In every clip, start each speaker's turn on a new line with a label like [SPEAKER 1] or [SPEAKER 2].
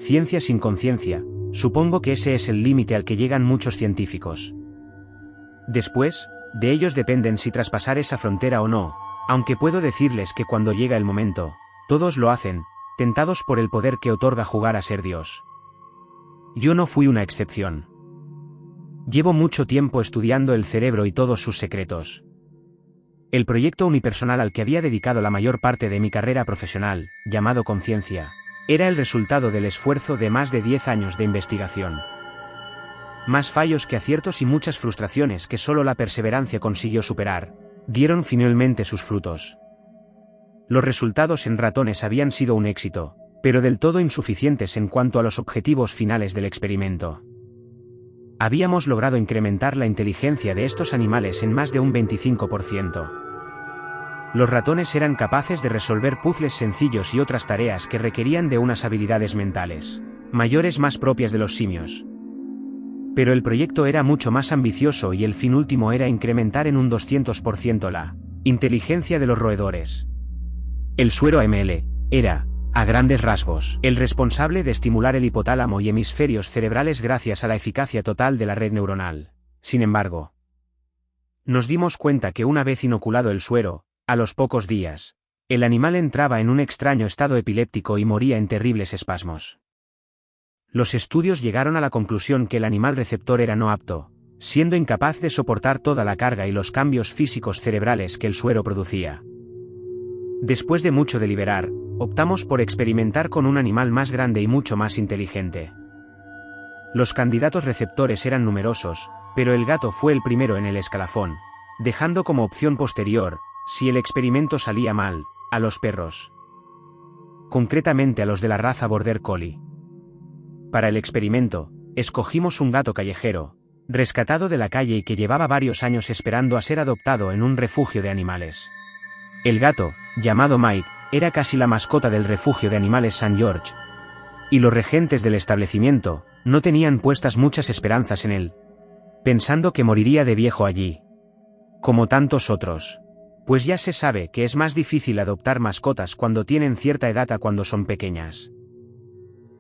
[SPEAKER 1] Ciencia sin conciencia, supongo que ese es el límite al que llegan muchos científicos. Después, de ellos dependen si traspasar esa frontera o no, aunque puedo decirles que cuando llega el momento, todos lo hacen, tentados por el poder que otorga jugar a ser Dios. Yo no fui una excepción. Llevo mucho tiempo estudiando el cerebro y todos sus secretos. El proyecto unipersonal al que había dedicado la mayor parte de mi carrera profesional, llamado Conciencia, era el resultado del esfuerzo de más de 10 años de investigación. Más fallos que aciertos y muchas frustraciones que solo la perseverancia consiguió superar, dieron finalmente sus frutos. Los resultados en ratones habían sido un éxito, pero del todo insuficientes en cuanto a los objetivos finales del experimento. Habíamos logrado incrementar la inteligencia de estos animales en más de un 25%. Los ratones eran capaces de resolver puzzles sencillos y otras tareas que requerían de unas habilidades mentales mayores más propias de los simios. Pero el proyecto era mucho más ambicioso y el fin último era incrementar en un 200% la inteligencia de los roedores. El suero AML era, a grandes rasgos, el responsable de estimular el hipotálamo y hemisferios cerebrales gracias a la eficacia total de la red neuronal. Sin embargo, nos dimos cuenta que una vez inoculado el suero, a los pocos días, el animal entraba en un extraño estado epiléptico y moría en terribles espasmos. Los estudios llegaron a la conclusión que el animal receptor era no apto, siendo incapaz de soportar toda la carga y los cambios físicos cerebrales que el suero producía. Después de mucho deliberar, optamos por experimentar con un animal más grande y mucho más inteligente. Los candidatos receptores eran numerosos, pero el gato fue el primero en el escalafón, dejando como opción posterior, si el experimento salía mal, a los perros. Concretamente a los de la raza Border Collie. Para el experimento, escogimos un gato callejero, rescatado de la calle y que llevaba varios años esperando a ser adoptado en un refugio de animales. El gato, llamado Mike, era casi la mascota del refugio de animales St. George. Y los regentes del establecimiento no tenían puestas muchas esperanzas en él, pensando que moriría de viejo allí. Como tantos otros. Pues ya se sabe que es más difícil adoptar mascotas cuando tienen cierta edad a cuando son pequeñas.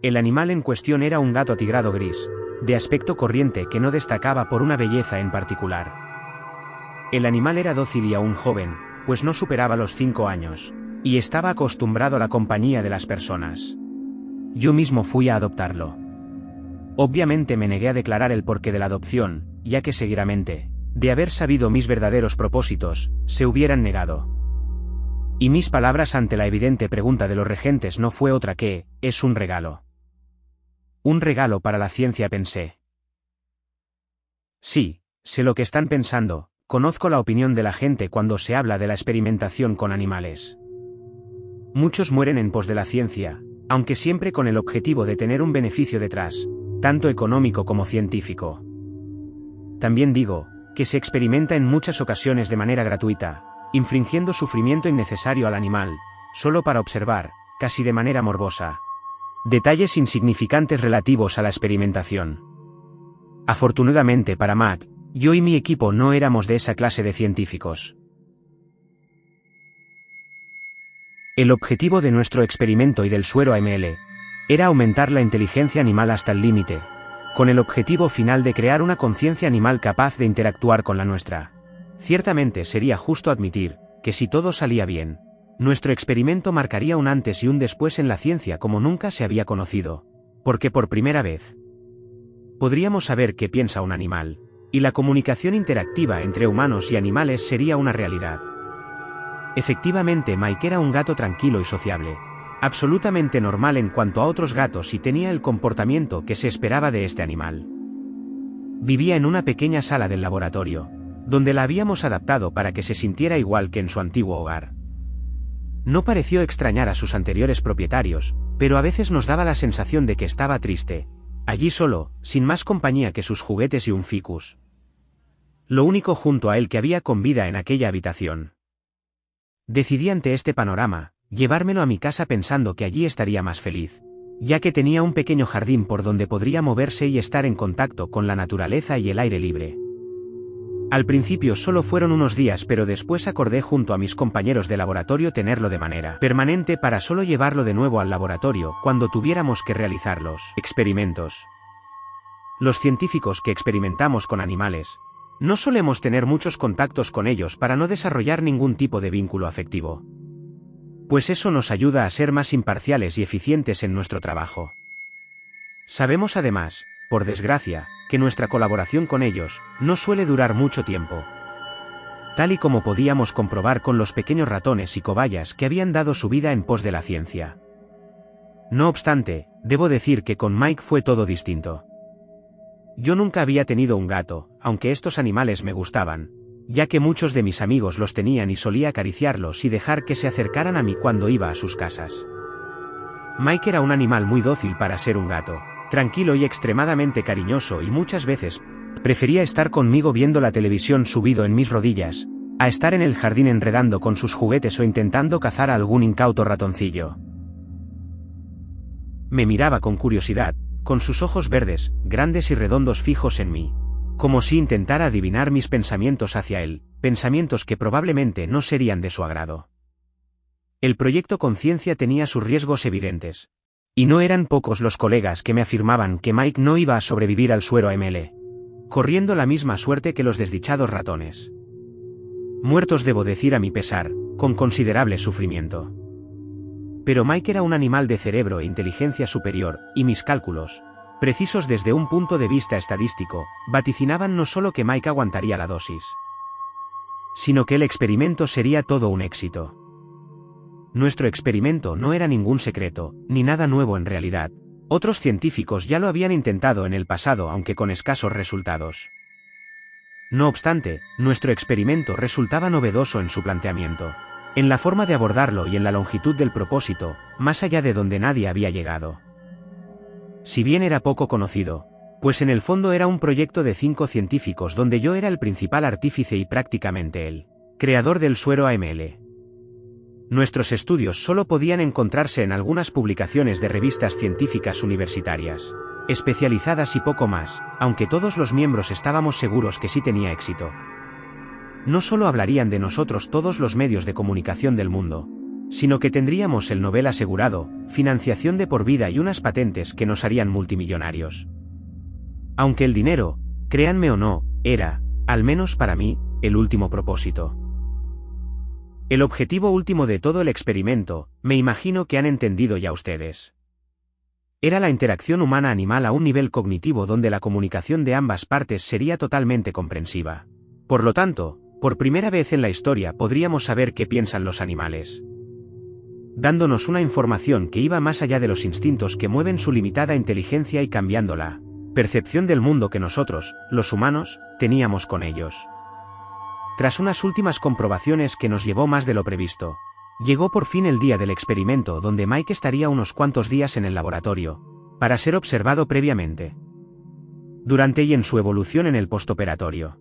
[SPEAKER 1] El animal en cuestión era un gato atigrado gris, de aspecto corriente que no destacaba por una belleza en particular. El animal era dócil y aún joven, pues no superaba los 5 años, y estaba acostumbrado a la compañía de las personas. Yo mismo fui a adoptarlo. Obviamente me negué a declarar el porqué de la adopción, ya que seguramente, de haber sabido mis verdaderos propósitos, se hubieran negado. Y mis palabras ante la evidente pregunta de los regentes no fue otra que, es un regalo. Un regalo para la ciencia, pensé. Sí, sé lo que están pensando, conozco la opinión de la gente cuando se habla de la experimentación con animales. Muchos mueren en pos de la ciencia, aunque siempre con el objetivo de tener un beneficio detrás, tanto económico como científico. También digo, que se experimenta en muchas ocasiones de manera gratuita, infringiendo sufrimiento innecesario al animal, solo para observar, casi de manera morbosa, detalles insignificantes relativos a la experimentación. Afortunadamente para Mac, yo y mi equipo no éramos de esa clase de científicos. El objetivo de nuestro experimento y del suero AML era aumentar la inteligencia animal hasta el límite, con el objetivo final de crear una conciencia animal capaz de interactuar con la nuestra. Ciertamente sería justo admitir que si todo salía bien, nuestro experimento marcaría un antes y un después en la ciencia como nunca se había conocido, porque por primera vez podríamos saber qué piensa un animal, y la comunicación interactiva entre humanos y animales sería una realidad. Efectivamente, Mike era un gato tranquilo y sociable, absolutamente normal en cuanto a otros gatos y tenía el comportamiento que se esperaba de este animal. Vivía en una pequeña sala del laboratorio, donde la habíamos adaptado para que se sintiera igual que en su antiguo hogar. No pareció extrañar a sus anteriores propietarios, pero a veces nos daba la sensación de que estaba triste, allí solo, sin más compañía que sus juguetes y un ficus. Lo único junto a él que había con vida en aquella habitación. Decidí ante este panorama, llevármelo a mi casa pensando que allí estaría más feliz, ya que tenía un pequeño jardín por donde podría moverse y estar en contacto con la naturaleza y el aire libre. Al principio solo fueron unos días, pero después acordé junto a mis compañeros de laboratorio tenerlo de manera permanente para solo llevarlo de nuevo al laboratorio cuando tuviéramos que realizar los experimentos. Los científicos que experimentamos con animales, no solemos tener muchos contactos con ellos para no desarrollar ningún tipo de vínculo afectivo. Pues eso nos ayuda a ser más imparciales y eficientes en nuestro trabajo. Sabemos además, por desgracia, que nuestra colaboración con ellos no suele durar mucho tiempo. Tal y como podíamos comprobar con los pequeños ratones y cobayas que habían dado su vida en pos de la ciencia. No obstante, debo decir que con Mike fue todo distinto. Yo nunca había tenido un gato, aunque estos animales me gustaban, ya que muchos de mis amigos los tenían y solía acariciarlos y dejar que se acercaran a mí cuando iba a sus casas. Mike era un animal muy dócil para ser un gato, tranquilo y extremadamente cariñoso, y muchas veces prefería estar conmigo viendo la televisión subido en mis rodillas, a estar en el jardín enredando con sus juguetes o intentando cazar a algún incauto ratoncillo. Me miraba con curiosidad, con sus ojos verdes, grandes y redondos fijos en mí, como si intentara adivinar mis pensamientos hacia él, pensamientos que probablemente no serían de su agrado. El proyecto Conciencia tenía sus riesgos evidentes. Y no eran pocos los colegas que me afirmaban que Mike no iba a sobrevivir al suero AML, corriendo la misma suerte que los desdichados ratones. Muertos, debo decir a mi pesar, con considerable sufrimiento. Pero Mike era un animal de cerebro e inteligencia superior, y mis cálculos, precisos desde un punto de vista estadístico, vaticinaban no solo que Mike aguantaría la dosis, sino que el experimento sería todo un éxito. Nuestro experimento no era ningún secreto, ni nada nuevo en realidad. Otros científicos ya lo habían intentado en el pasado, aunque con escasos resultados. No obstante, nuestro experimento resultaba novedoso en su planteamiento, en la forma de abordarlo y en la longitud del propósito, más allá de donde nadie había llegado. Si bien era poco conocido, pues en el fondo era un proyecto de 5 científicos donde yo era el principal artífice y prácticamente el creador del suero AML. Nuestros estudios solo podían encontrarse en algunas publicaciones de revistas científicas universitarias, especializadas y poco más, aunque todos los miembros estábamos seguros que sí tenía éxito. No solo hablarían de nosotros todos los medios de comunicación del mundo, sino que tendríamos el Nobel asegurado, financiación de por vida y unas patentes que nos harían multimillonarios. Aunque el dinero, créanme o no, era, al menos para mí, el último propósito. El objetivo último de todo el experimento, me imagino que han entendido ya ustedes. Era la interacción humana-animal a un nivel cognitivo donde la comunicación de ambas partes sería totalmente comprensiva. Por lo tanto, por primera vez en la historia podríamos saber qué piensan los animales, dándonos una información que iba más allá de los instintos que mueven su limitada inteligencia y cambiando la percepción del mundo que nosotros, los humanos, teníamos con ellos. Tras unas últimas comprobaciones que nos llevó más de lo previsto, llegó por fin el día del experimento donde Mike estaría unos cuantos días en el laboratorio, para ser observado previamente, durante y en su evolución en el postoperatorio.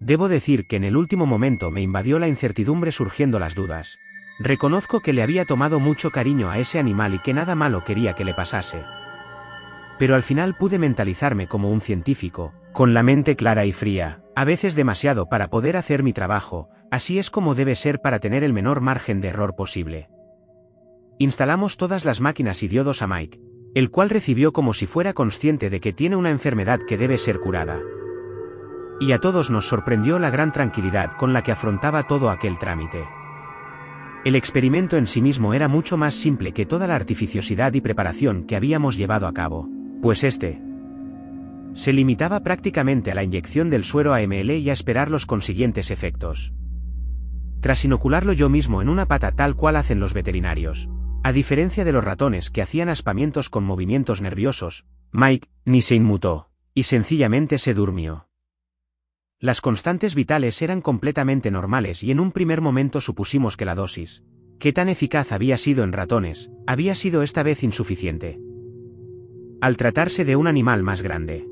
[SPEAKER 1] Debo decir que en el último momento me invadió la incertidumbre, surgiendo las dudas. Reconozco que le había tomado mucho cariño a ese animal y que nada malo quería que le pasase. Pero al final pude mentalizarme como un científico, con la mente clara y fría, a veces demasiado para poder hacer mi trabajo, así es como debe ser para tener el menor margen de error posible. Instalamos todas las máquinas y diodos a Mike, el cual recibió como si fuera consciente de que tiene una enfermedad que debe ser curada. Y a todos nos sorprendió la gran tranquilidad con la que afrontaba todo aquel trámite. El experimento en sí mismo era mucho más simple que toda la artificiosidad y preparación que habíamos llevado a cabo, pues se limitaba prácticamente a la inyección del suero AML y a esperar los consiguientes efectos. Tras inocularlo yo mismo en una pata tal cual hacen los veterinarios, a diferencia de los ratones que hacían aspamientos con movimientos nerviosos, Mike ni se inmutó, y sencillamente se durmió. Las constantes vitales eran completamente normales y en un primer momento supusimos que la dosis, que tan eficaz había sido en ratones, había sido esta vez insuficiente, al tratarse de un animal más grande.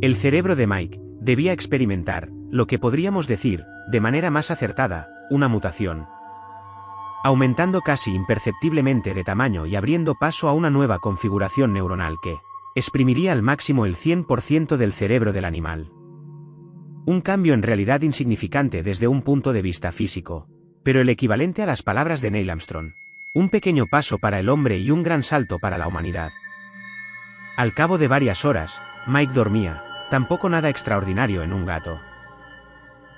[SPEAKER 1] El cerebro de Mike debía experimentar, lo que podríamos decir, de manera más acertada, una mutación, aumentando casi imperceptiblemente de tamaño y abriendo paso a una nueva configuración neuronal que exprimiría al máximo el 100% del cerebro del animal. Un cambio en realidad insignificante desde un punto de vista físico, pero el equivalente a las palabras de Neil Armstrong. Un pequeño paso para el hombre y un gran salto para la humanidad. Al cabo de varias horas, Mike dormía, tampoco nada extraordinario en un gato.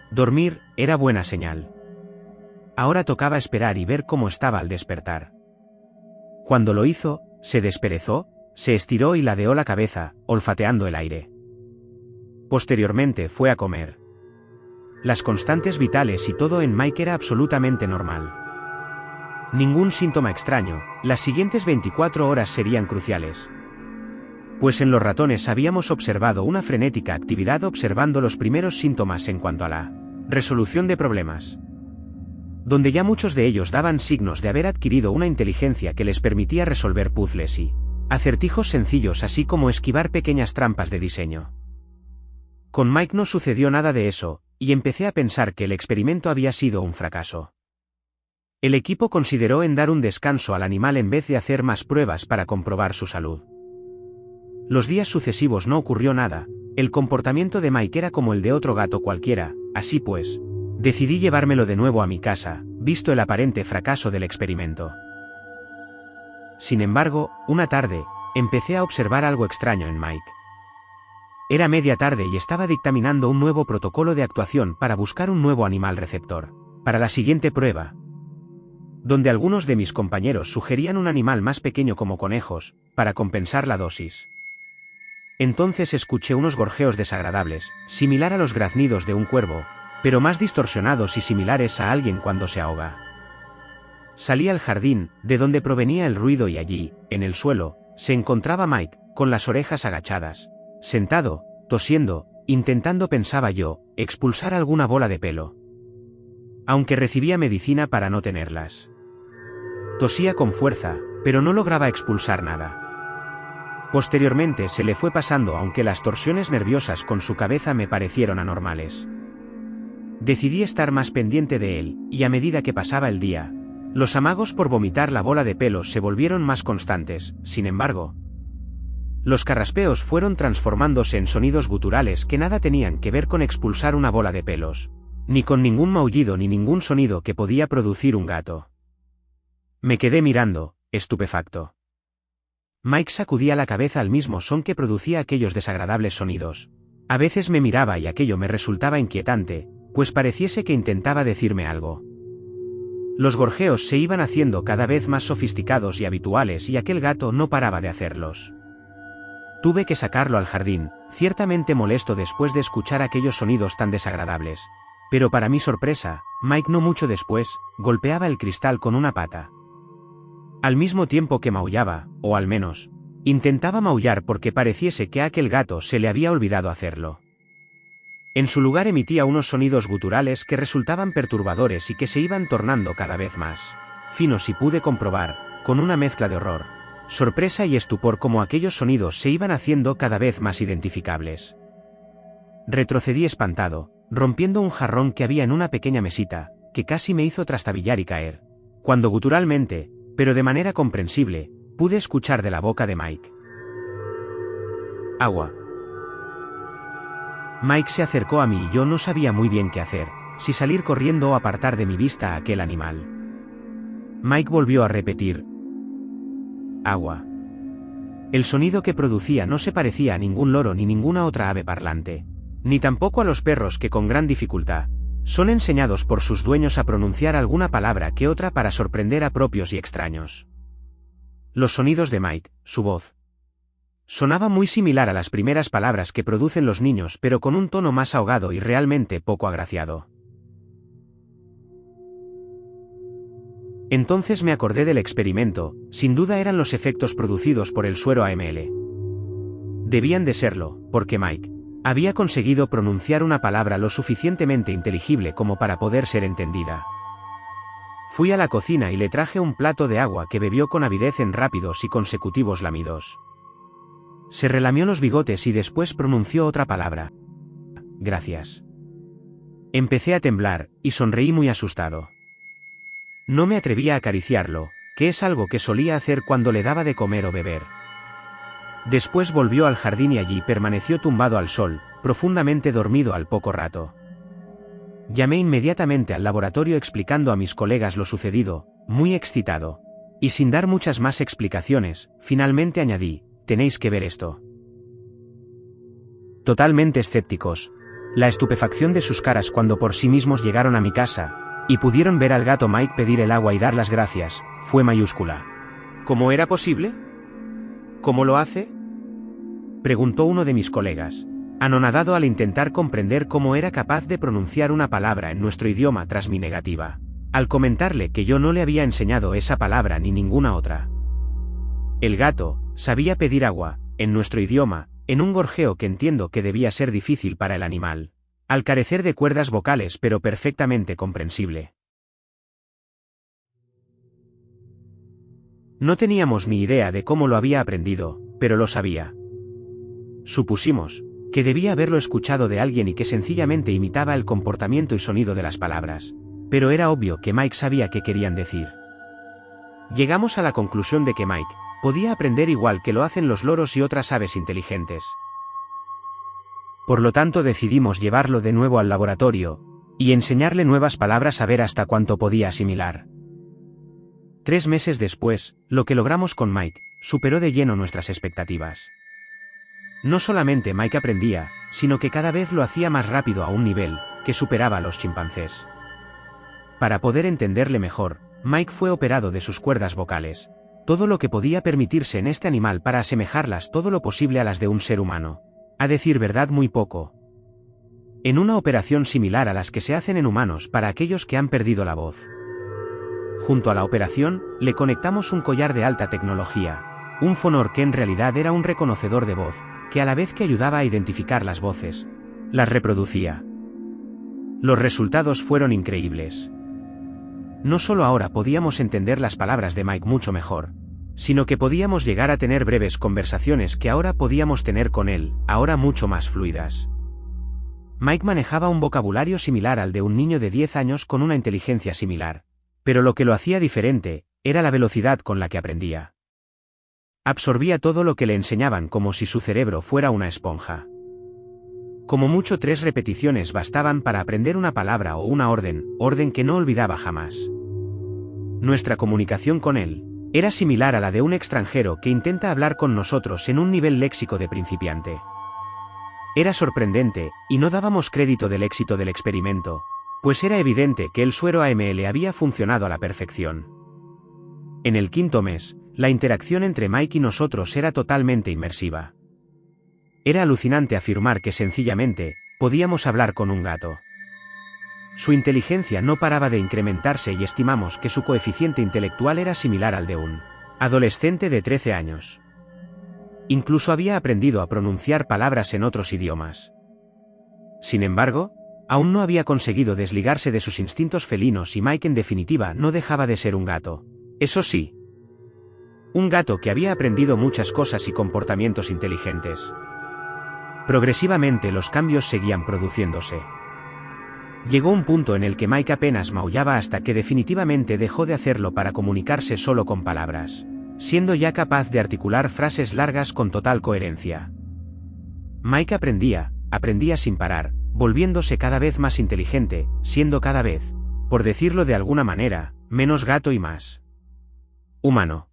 [SPEAKER 1] Dormir era buena señal. Ahora tocaba esperar y ver cómo estaba al despertar. Cuando lo hizo, se desperezó, se estiró y ladeó la cabeza, olfateando el aire. Posteriormente fue a comer. Las constantes vitales y todo en Mike era absolutamente normal. Ningún síntoma extraño, las siguientes 24 horas serían cruciales. Pues en los ratones habíamos observado una frenética actividad observando los primeros síntomas en cuanto a la resolución de problemas, donde ya muchos de ellos daban signos de haber adquirido una inteligencia que les permitía resolver puzzles y acertijos sencillos así como esquivar pequeñas trampas de diseño. Con Mike no sucedió nada de eso, y empecé a pensar que el experimento había sido un fracaso. El equipo consideró en dar un descanso al animal en vez de hacer más pruebas para comprobar su salud. Los días sucesivos no ocurrió nada, el comportamiento de Mike era como el de otro gato cualquiera, así pues, decidí llevármelo de nuevo a mi casa, visto el aparente fracaso del experimento. Sin embargo, una tarde, empecé a observar algo extraño en Mike. Era media tarde y estaba dictaminando un nuevo protocolo de actuación para buscar un nuevo animal receptor, para la siguiente prueba, donde algunos de mis compañeros sugerían un animal más pequeño como conejos, para compensar la dosis. Entonces escuché unos gorjeos desagradables, similar a los graznidos de un cuervo, pero más distorsionados y similares a alguien cuando se ahoga. Salí al jardín, de donde provenía el ruido y allí, en el suelo, se encontraba Mike, con las orejas agachadas, sentado, tosiendo, intentando, pensaba yo, expulsar alguna bola de pelo. Aunque recibía medicina para no tenerlas. Tosía con fuerza, pero no lograba expulsar nada. Posteriormente se le fue pasando aunque las torsiones nerviosas con su cabeza me parecieron anormales. Decidí estar más pendiente de él, y a medida que pasaba el día, los amagos por vomitar la bola de pelos se volvieron más constantes, sin embargo. Los carraspeos fueron transformándose en sonidos guturales que nada tenían que ver con expulsar una bola de pelos, ni con ningún maullido ni ningún sonido que podía producir un gato. Me quedé mirando, estupefacto. Mike sacudía la cabeza al mismo son que producía aquellos desagradables sonidos. A veces me miraba y aquello me resultaba inquietante, pues pareciese que intentaba decirme algo. Los gorjeos se iban haciendo cada vez más sofisticados y habituales y aquel gato no paraba de hacerlos. Tuve que sacarlo al jardín, ciertamente molesto después de escuchar aquellos sonidos tan desagradables. Pero para mi sorpresa, Mike no mucho después, golpeaba el cristal con una pata. Al mismo tiempo que maullaba, o al menos, intentaba maullar porque pareciese que a aquel gato se le había olvidado hacerlo. En su lugar emitía unos sonidos guturales que resultaban perturbadores y que se iban tornando cada vez más finos y pude comprobar, con una mezcla de horror, sorpresa y estupor cómo aquellos sonidos se iban haciendo cada vez más identificables. Retrocedí espantado, rompiendo un jarrón que había en una pequeña mesita, que casi me hizo trastabillar y caer, cuando guturalmente, pero de manera comprensible, pude escuchar de la boca de Mike: agua. Mike se acercó a mí y yo no sabía muy bien qué hacer, si salir corriendo o apartar de mi vista a aquel animal. Mike volvió a repetir: agua. El sonido que producía no se parecía a ningún loro ni ninguna otra ave parlante, ni tampoco a los perros que con gran dificultad son enseñados por sus dueños a pronunciar alguna palabra que otra para sorprender a propios y extraños. Los sonidos de Mike, su voz, sonaba muy similar a las primeras palabras que producen los niños pero con un tono más ahogado y realmente poco agraciado. Entonces me acordé del experimento, sin duda eran los efectos producidos por el suero AML. Debían de serlo, porque Mike había conseguido pronunciar una palabra lo suficientemente inteligible como para poder ser entendida. Fui a la cocina y le traje un plato de agua que bebió con avidez en rápidos y consecutivos lamidos. Se relamió los bigotes y después pronunció otra palabra: gracias. Empecé a temblar, y sonreí muy asustado. No me atrevía a acariciarlo, que es algo que solía hacer cuando le daba de comer o beber. Después volvió al jardín y allí permaneció tumbado al sol, profundamente dormido al poco rato. Llamé inmediatamente al laboratorio explicando a mis colegas lo sucedido, muy excitado. Y sin dar muchas más explicaciones, finalmente añadí, tenéis que ver esto. Totalmente escépticos. La estupefacción de sus caras cuando por sí mismos llegaron a mi casa, y pudieron ver al gato Mike pedir el agua y dar las gracias, fue mayúscula. ¿Cómo era posible? ¿Cómo lo hace? Preguntó uno de mis colegas, anonadado al intentar comprender cómo era capaz de pronunciar una palabra en nuestro idioma tras mi negativa, al comentarle que yo no le había enseñado esa palabra ni ninguna otra. El gato sabía pedir agua, en nuestro idioma, en un gorjeo que entiendo que debía ser difícil para el animal, al carecer de cuerdas vocales pero perfectamente comprensible. No teníamos ni idea de cómo lo había aprendido, pero lo sabía. Supusimos que debía haberlo escuchado de alguien y que sencillamente imitaba el comportamiento y sonido de las palabras, pero era obvio que Mike sabía qué querían decir. Llegamos a la conclusión de que Mike podía aprender igual que lo hacen los loros y otras aves inteligentes. Por lo tanto decidimos llevarlo de nuevo al laboratorio y enseñarle nuevas palabras a ver hasta cuánto podía asimilar. 3 meses después, lo que logramos con Mike superó de lleno nuestras expectativas. No solamente Mike aprendía, sino que cada vez lo hacía más rápido a un nivel que superaba a los chimpancés. Para poder entenderle mejor, Mike fue operado de sus cuerdas vocales, todo lo que podía permitirse en este animal para asemejarlas todo lo posible a las de un ser humano. A decir verdad, muy poco. En una operación similar a las que se hacen en humanos para aquellos que han perdido la voz. Junto a la operación, le conectamos un collar de alta tecnología, un fonor que en realidad era un reconocedor de voz, que a la vez que ayudaba a identificar las voces, las reproducía. Los resultados fueron increíbles. No solo ahora podíamos entender las palabras de Mike mucho mejor, sino que podíamos llegar a tener breves conversaciones que ahora podíamos tener con él, ahora mucho más fluidas. Mike manejaba un vocabulario similar al de un niño de 10 años con una inteligencia similar, pero lo que lo hacía diferente era la velocidad con la que aprendía. Absorbía todo lo que le enseñaban como si su cerebro fuera una esponja. Como mucho 3 repeticiones bastaban para aprender una palabra o una orden que no olvidaba jamás. Nuestra comunicación con él era similar a la de un extranjero que intenta hablar con nosotros en un nivel léxico de principiante. Era sorprendente, y no dábamos crédito del éxito del experimento, pues era evidente que el suero AML había funcionado a la perfección. En el 5.º mes, la interacción entre Mike y nosotros era totalmente inmersiva. Era alucinante afirmar que sencillamente podíamos hablar con un gato. Su inteligencia no paraba de incrementarse y estimamos que su coeficiente intelectual era similar al de un adolescente de 13 años. Incluso había aprendido a pronunciar palabras en otros idiomas. Sin embargo, aún no había conseguido desligarse de sus instintos felinos y Mike en definitiva no dejaba de ser un gato. Eso sí, un gato que había aprendido muchas cosas y comportamientos inteligentes. Progresivamente los cambios seguían produciéndose. Llegó un punto en el que Mike apenas maullaba hasta que definitivamente dejó de hacerlo para comunicarse solo con palabras, siendo ya capaz de articular frases largas con total coherencia. Mike aprendía sin parar, volviéndose cada vez más inteligente, siendo cada vez, por decirlo de alguna manera, menos gato y más humano.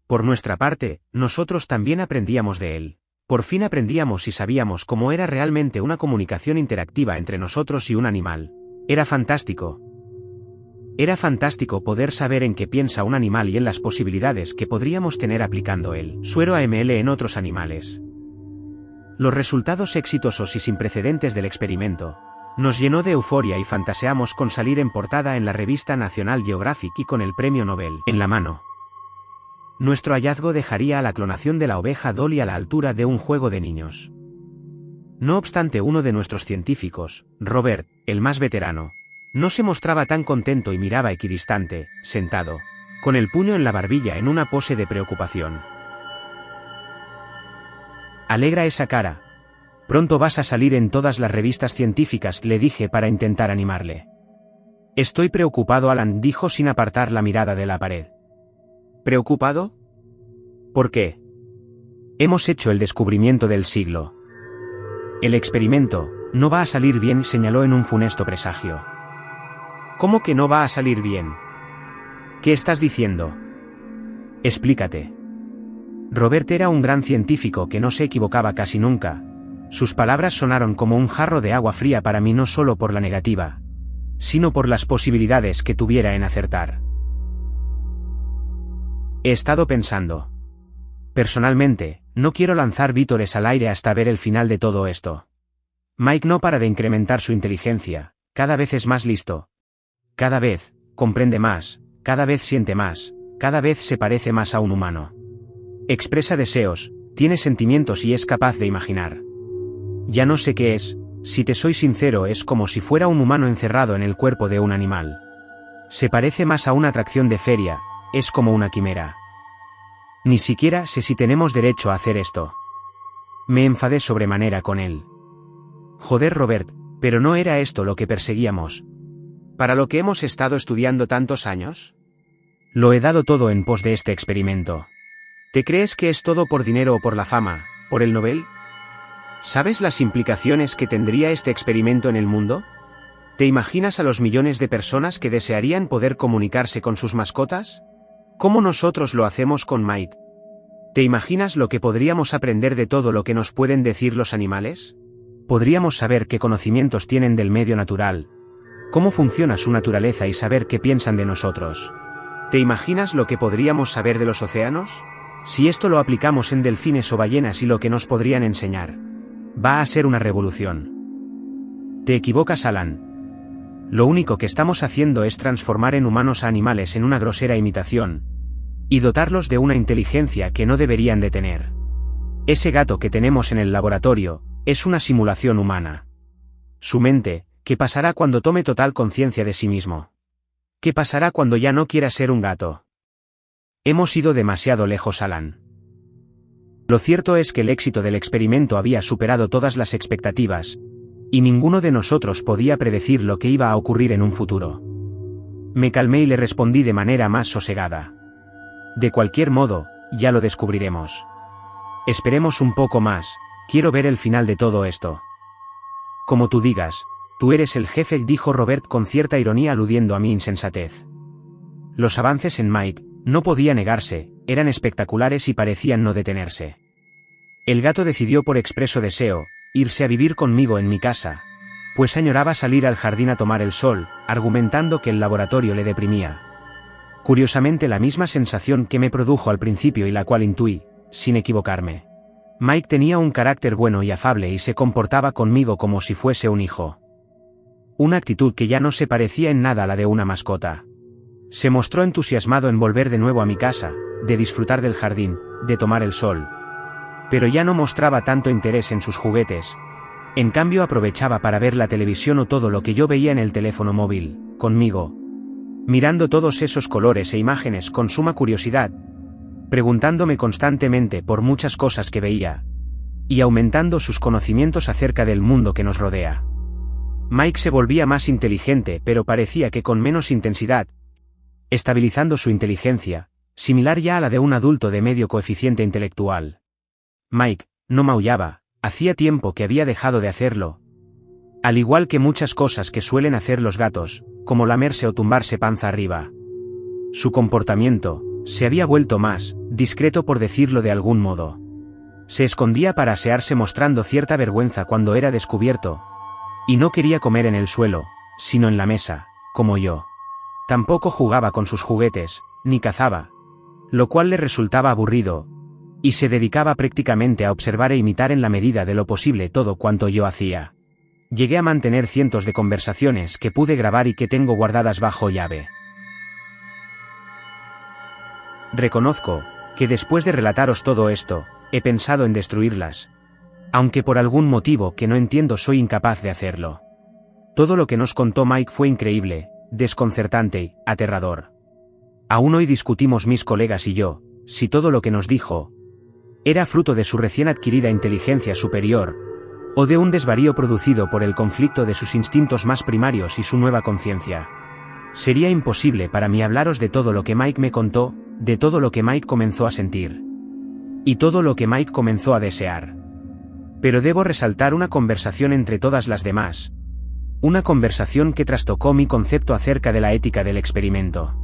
[SPEAKER 1] Por nuestra parte, nosotros también aprendíamos de él. Por fin aprendíamos y sabíamos cómo era realmente una comunicación interactiva entre nosotros y un animal. Era fantástico. Era fantástico poder saber en qué piensa un animal y en las posibilidades que podríamos tener aplicando el suero AML en otros animales. Los resultados exitosos y sin precedentes del experimento nos llenó de euforia y fantaseamos con salir en portada en la revista National Geographic y con el premio Nobel en la mano. Nuestro hallazgo dejaría a la clonación de la oveja Dolly a la altura de un juego de niños. No obstante, uno de nuestros científicos, Robert, el más veterano, no se mostraba tan contento y miraba equidistante, sentado, con el puño en la barbilla en una pose de preocupación. Alegra esa cara. Pronto vas a salir en todas las revistas científicas, le dije para intentar animarle. Estoy preocupado, Alan, dijo sin apartar la mirada de la pared. ¿Preocupado? ¿Por qué? Hemos hecho el descubrimiento del siglo. El experimento no va a salir bien, señaló en un funesto presagio. ¿Cómo que no va a salir bien? ¿Qué estás diciendo? Explícate. Robert era un gran científico que no se equivocaba casi nunca. Sus palabras sonaron como un jarro de agua fría para mí, no solo por la negativa, sino por las posibilidades que tuviera en acertar. He estado pensando. Personalmente, no quiero lanzar vítores al aire hasta ver el final de todo esto. Mike no para de incrementar su inteligencia, cada vez es más listo. Cada vez comprende más, cada vez siente más, cada vez se parece más a un humano. Expresa deseos, tiene sentimientos y es capaz de imaginar. Ya no sé qué es, si te soy sincero, es como si fuera un humano encerrado en el cuerpo de un animal. Se parece más a una atracción de feria, es como una quimera. Ni siquiera sé si tenemos derecho a hacer esto. Me enfadé sobremanera con él. Joder, Robert, pero ¿no era esto lo que perseguíamos? ¿Para lo que hemos estado estudiando tantos años? Lo he dado todo en pos de este experimento. ¿Te crees que es todo por dinero o por la fama, por el Nobel? ¿Sabes las implicaciones que tendría este experimento en el mundo? ¿Te imaginas a los millones de personas que desearían poder comunicarse con sus mascotas? ¿Cómo nosotros lo hacemos con Mike? ¿Te imaginas lo que podríamos aprender de todo lo que nos pueden decir los animales? Podríamos saber qué conocimientos tienen del medio natural, cómo funciona su naturaleza y saber qué piensan de nosotros. ¿Te imaginas lo que podríamos saber de los océanos? Si esto lo aplicamos en delfines o ballenas y lo que nos podrían enseñar. Va a ser una revolución. Te equivocas, Alan. Lo único que estamos haciendo es transformar en humanos a animales en una grosera imitación, y dotarlos de una inteligencia que no deberían de tener. Ese gato que tenemos en el laboratorio es una simulación humana. Su mente, ¿qué pasará cuando tome total conciencia de sí mismo? ¿Qué pasará cuando ya no quiera ser un gato? Hemos ido demasiado lejos, Alan. Lo cierto es que el éxito del experimento había superado todas las expectativas, y ninguno de nosotros podía predecir lo que iba a ocurrir en un futuro. Me calmé y le respondí de manera más sosegada. De cualquier modo, ya lo descubriremos. Esperemos un poco más, quiero ver el final de todo esto. Como tú digas, tú eres el jefe, dijo Robert con cierta ironía aludiendo a mi insensatez. Los avances en Mike, no podía negarse, eran espectaculares y parecían no detenerse. El gato decidió por expreso deseo, irse a vivir conmigo en mi casa, pues añoraba salir al jardín a tomar el sol, argumentando que el laboratorio le deprimía. Curiosamente la misma sensación que me produjo al principio y la cual intuí, sin equivocarme. Mike tenía un carácter bueno y afable y se comportaba conmigo como si fuese un hijo. Una actitud que ya no se parecía en nada a la de una mascota. Se mostró entusiasmado en volver de nuevo a mi casa, de disfrutar del jardín, de tomar el sol. Pero ya no mostraba tanto interés en sus juguetes. En cambio aprovechaba para ver la televisión o todo lo que yo veía en el teléfono móvil, conmigo. Mirando todos esos colores e imágenes con suma curiosidad, preguntándome constantemente por muchas cosas que veía, y aumentando sus conocimientos acerca del mundo que nos rodea. Mike se volvía más inteligente, pero parecía que con menos intensidad, estabilizando su inteligencia, similar ya a la de un adulto de medio coeficiente intelectual. Mike no maullaba, hacía tiempo que había dejado de hacerlo. Al igual que muchas cosas que suelen hacer los gatos, como lamerse o tumbarse panza arriba. Su comportamiento se había vuelto más discreto, por decirlo de algún modo. Se escondía para asearse, mostrando cierta vergüenza cuando era descubierto, y no quería comer en el suelo, sino en la mesa, como yo. Tampoco jugaba con sus juguetes, ni cazaba, lo cual le resultaba aburrido, y se dedicaba prácticamente a observar e imitar en la medida de lo posible todo cuanto yo hacía. Llegué a mantener cientos de conversaciones que pude grabar y que tengo guardadas bajo llave. Reconozco que después de relataros todo esto, he pensado en destruirlas, aunque por algún motivo que no entiendo soy incapaz de hacerlo. Todo lo que nos contó Mike fue increíble, desconcertante y aterrador. Aún hoy discutimos mis colegas y yo, si todo lo que nos dijo era fruto de su recién adquirida inteligencia superior, o de un desvarío producido por el conflicto de sus instintos más primarios y su nueva conciencia. Sería imposible para mí hablaros de todo lo que Mike me contó, de todo lo que Mike comenzó a sentir. Y todo lo que Mike comenzó a desear. Pero debo resaltar una conversación entre todas las demás. Una conversación que trastocó mi concepto acerca de la ética del experimento.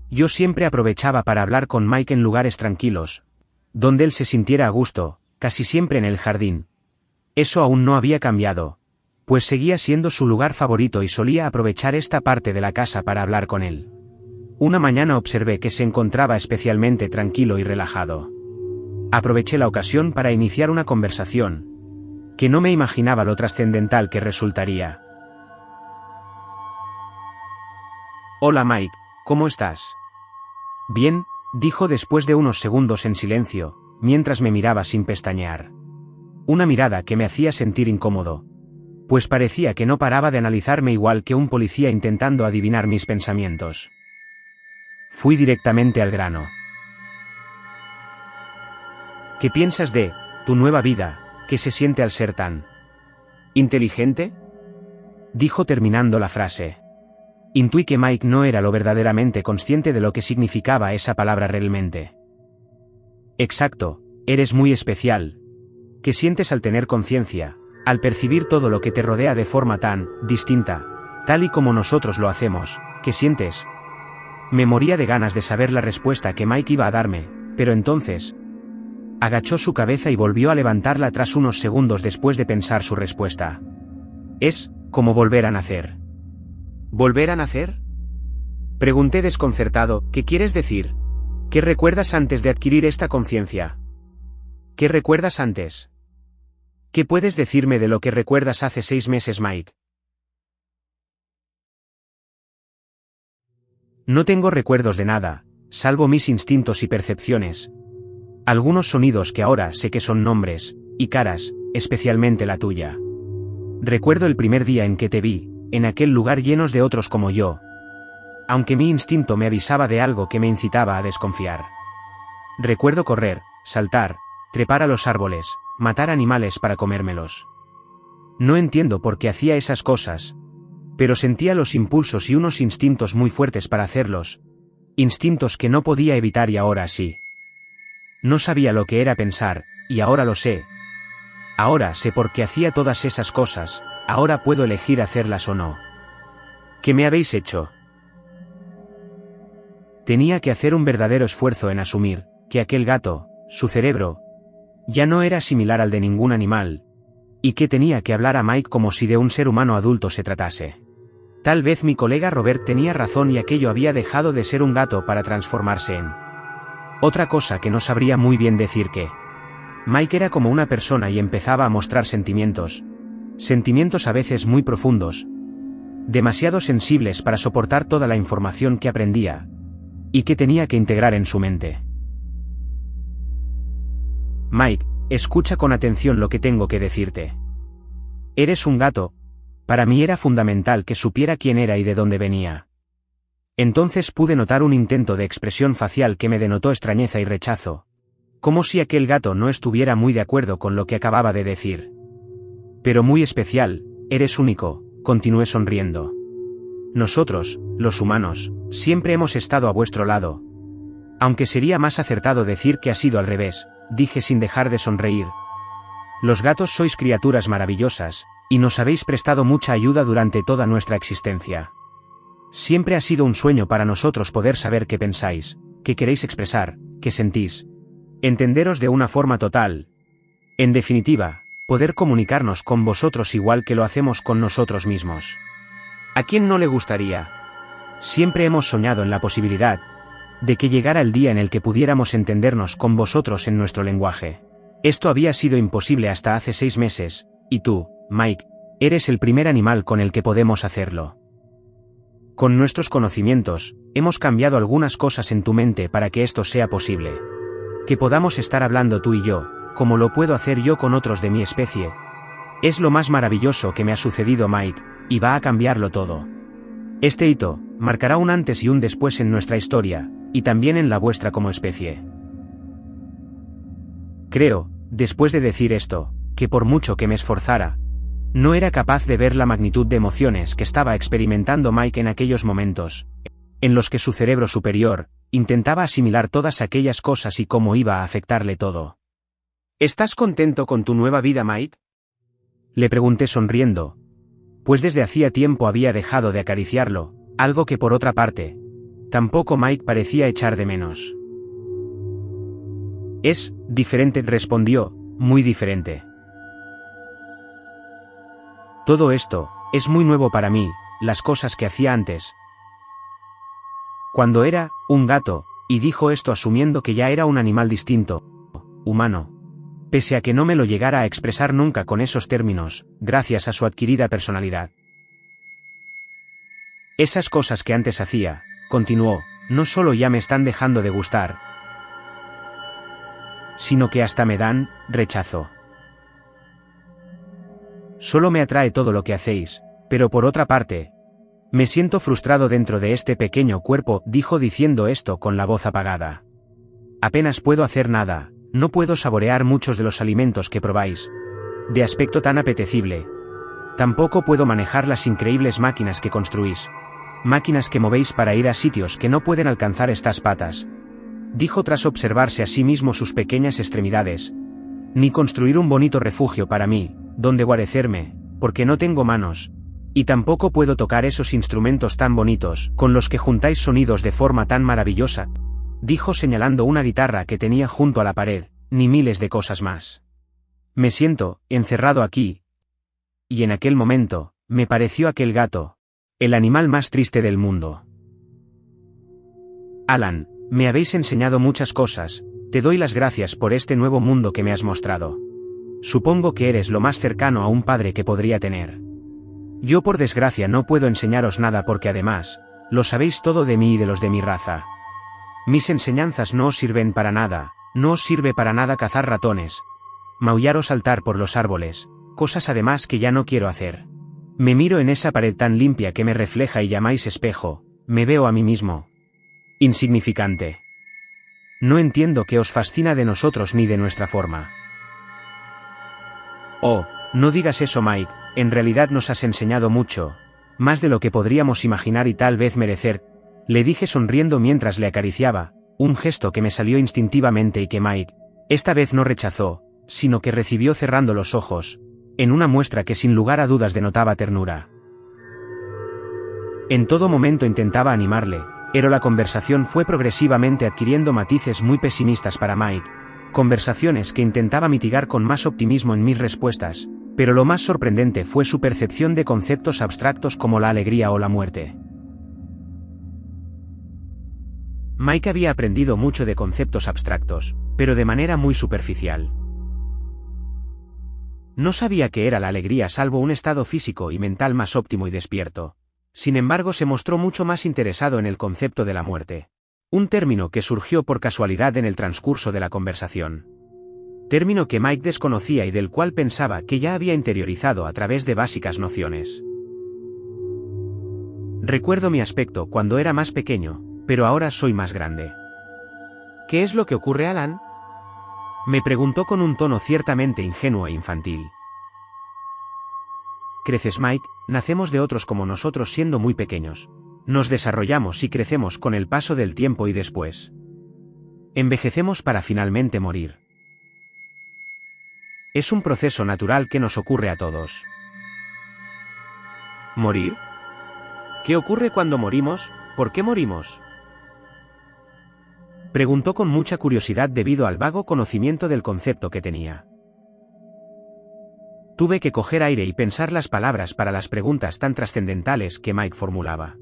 [SPEAKER 1] Yo siempre aprovechaba para hablar con Mike en lugares tranquilos, donde él se sintiera a gusto, casi siempre en el jardín. Eso aún no había cambiado, pues seguía siendo su lugar favorito y solía aprovechar esta parte de la casa para hablar con él. Una mañana observé que se encontraba especialmente tranquilo y relajado. Aproveché la ocasión para iniciar una conversación, que no me imaginaba lo trascendental que resultaría. Hola Mike, ¿cómo estás? Bien, dijo después de unos segundos en silencio, mientras me miraba sin pestañear. Una mirada que me hacía sentir incómodo, pues parecía que no paraba de analizarme igual que un policía intentando adivinar mis pensamientos. Fui directamente al grano. ¿Qué piensas de tu nueva vida? ¿Qué se siente al ser tan inteligente? Dijo terminando la frase. Intuí que Mike no era lo verdaderamente consciente de lo que significaba esa palabra realmente. Exacto, eres muy especial. ¿Qué sientes al tener conciencia, al percibir todo lo que te rodea de forma tan distinta, tal y como nosotros lo hacemos? ¿Qué sientes? Me moría de ganas de saber la respuesta que Mike iba a darme, pero entonces agachó su cabeza y volvió a levantarla tras unos segundos después de pensar su respuesta. Es como volver a nacer. ¿Volver a nacer? Pregunté desconcertado, ¿qué quieres decir? ¿Qué recuerdas antes de adquirir esta conciencia? ¿Qué recuerdas antes? ¿Qué puedes decirme de lo que recuerdas hace 6 meses, Mike? No tengo recuerdos de nada, salvo mis instintos y percepciones. Algunos sonidos que ahora sé que son nombres y caras, especialmente la tuya. Recuerdo el primer día en que te vi, en aquel lugar llenos de otros como yo. Aunque mi instinto me avisaba de algo que me incitaba a desconfiar. Recuerdo correr, saltar, trepar a los árboles, matar animales para comérmelos. No entiendo por qué hacía esas cosas, pero sentía los impulsos y unos instintos muy fuertes para hacerlos. Instintos que no podía evitar y ahora sí. No sabía lo que era pensar, y ahora lo sé. Ahora sé por qué hacía todas esas cosas, ahora puedo elegir hacerlas o no. ¿Qué me habéis hecho? Tenía que hacer un verdadero esfuerzo en asumir que aquel gato, su cerebro, ya no era similar al de ningún animal, y que tenía que hablar a Mike como si de un ser humano adulto se tratase. Tal vez mi colega Robert tenía razón y aquello había dejado de ser un gato para transformarse en otra cosa que no sabría muy bien decir que. Mike era como una persona y empezaba a mostrar sentimientos. Sentimientos a veces muy profundos. Demasiado sensibles para soportar toda la información que aprendía. Y que tenía que integrar en su mente. Mike, escucha con atención lo que tengo que decirte. Eres un gato. Para mí era fundamental que supiera quién era y de dónde venía. Entonces pude notar un intento de expresión facial que me denotó extrañeza y rechazo. Como si aquel gato no estuviera muy de acuerdo con lo que acababa de decir. Pero muy especial, eres único, continué sonriendo. Nosotros, los humanos, siempre hemos estado a vuestro lado. Aunque sería más acertado decir que ha sido al revés, dije sin dejar de sonreír. Los gatos sois criaturas maravillosas, y nos habéis prestado mucha ayuda durante toda nuestra existencia. Siempre ha sido un sueño para nosotros poder saber qué pensáis, qué queréis expresar, qué sentís. Entenderos de una forma total. En definitiva, poder comunicarnos con vosotros igual que lo hacemos con nosotros mismos. ¿A quién no le gustaría? Siempre hemos soñado en la posibilidad de que llegara el día en el que pudiéramos entendernos con vosotros en nuestro lenguaje. Esto había sido imposible hasta hace 6 meses, y tú, Mike, eres el primer animal con el que podemos hacerlo. Con nuestros conocimientos, hemos cambiado algunas cosas en tu mente para que esto sea posible. Que podamos estar hablando tú y yo, como lo puedo hacer yo con otros de mi especie. Es lo más maravilloso que me ha sucedido, Mike, y va a cambiarlo todo. Este hito marcará un antes y un después en nuestra historia, y también en la vuestra como especie. Creo, después de decir esto, que por mucho que me esforzara, no era capaz de ver la magnitud de emociones que estaba experimentando Mike en aquellos momentos, en los que su cerebro superior intentaba asimilar todas aquellas cosas y cómo iba a afectarle todo. ¿Estás contento con tu nueva vida, Mike? Le pregunté sonriendo, pues desde hacía tiempo había dejado de acariciarlo, algo que por otra parte, tampoco Mike parecía echar de menos. Es diferente, respondió, muy diferente. Todo esto es muy nuevo para mí, las cosas que hacía antes. Cuando era un gato, y dijo esto asumiendo que ya era un animal distinto, humano. Pese a que no me lo llegara a expresar nunca con esos términos, gracias a su adquirida personalidad. Esas cosas que antes hacía, continuó, no solo ya me están dejando de gustar, sino que hasta me dan rechazo. Solo me atrae todo lo que hacéis, pero por otra parte, me siento frustrado dentro de este pequeño cuerpo, dijo diciendo esto con la voz apagada. Apenas puedo hacer nada, no puedo saborear muchos de los alimentos que probáis, de aspecto tan apetecible. Tampoco puedo manejar las increíbles máquinas que construís, máquinas que movéis para ir a sitios que no pueden alcanzar estas patas, dijo tras observarse a sí mismo sus pequeñas extremidades, ni construir un bonito refugio para mí, donde guarecerme, porque no tengo manos, y tampoco puedo tocar esos instrumentos tan bonitos, con los que juntáis sonidos de forma tan maravillosa, dijo señalando una guitarra que tenía junto a la pared, ni miles de cosas más. Me siento encerrado aquí. Y en aquel momento, me pareció aquel gato, el animal más triste del mundo. Alan, me habéis enseñado muchas cosas, te doy las gracias por este nuevo mundo que me has mostrado. Supongo que eres lo más cercano a un padre que podría tener. Yo por desgracia no puedo enseñaros nada porque además, lo sabéis todo de mí y de los de mi raza. Mis enseñanzas no os sirven para nada, no os sirve para nada cazar ratones, maullar o saltar por los árboles, cosas además que ya no quiero hacer. Me miro en esa pared tan limpia que me refleja y llamáis espejo, me veo a mí mismo. Insignificante. No entiendo qué os fascina de nosotros ni de nuestra forma. Oh, no digas eso, Mike, en realidad nos has enseñado mucho, más de lo que podríamos imaginar y tal vez merecer, le dije sonriendo mientras le acariciaba, un gesto que me salió instintivamente y que Mike, esta vez no rechazó, sino que recibió cerrando los ojos, en una muestra que sin lugar a dudas denotaba ternura. En todo momento intentaba animarle, pero la conversación fue progresivamente adquiriendo matices muy pesimistas para Mike, conversaciones que intentaba mitigar con más optimismo en mis respuestas, pero lo más sorprendente fue su percepción de conceptos abstractos como la alegría o la muerte. Mike había aprendido mucho de conceptos abstractos, pero de manera muy superficial. No sabía qué era la alegría salvo un estado físico y mental más óptimo y despierto. Sin embargo, se mostró mucho más interesado en el concepto de la muerte. Un término que surgió por casualidad en el transcurso de la conversación. Término que Mike desconocía y del cual pensaba que ya había interiorizado a través de básicas nociones. Recuerdo mi aspecto cuando era más pequeño, pero ahora soy más grande. ¿Qué es lo que ocurre, Alan? Me preguntó con un tono ciertamente ingenuo e infantil. Creces, Mike, nacemos de otros como nosotros siendo muy pequeños. Nos desarrollamos y crecemos con el paso del tiempo y después envejecemos para finalmente morir. Es un proceso natural que nos ocurre a todos. ¿Morir? ¿Qué ocurre cuando morimos? ¿Por qué morimos? Preguntó con mucha curiosidad debido al vago conocimiento del concepto que tenía. Tuve que coger aire y pensar las palabras para las preguntas tan trascendentales que Mike formulaba.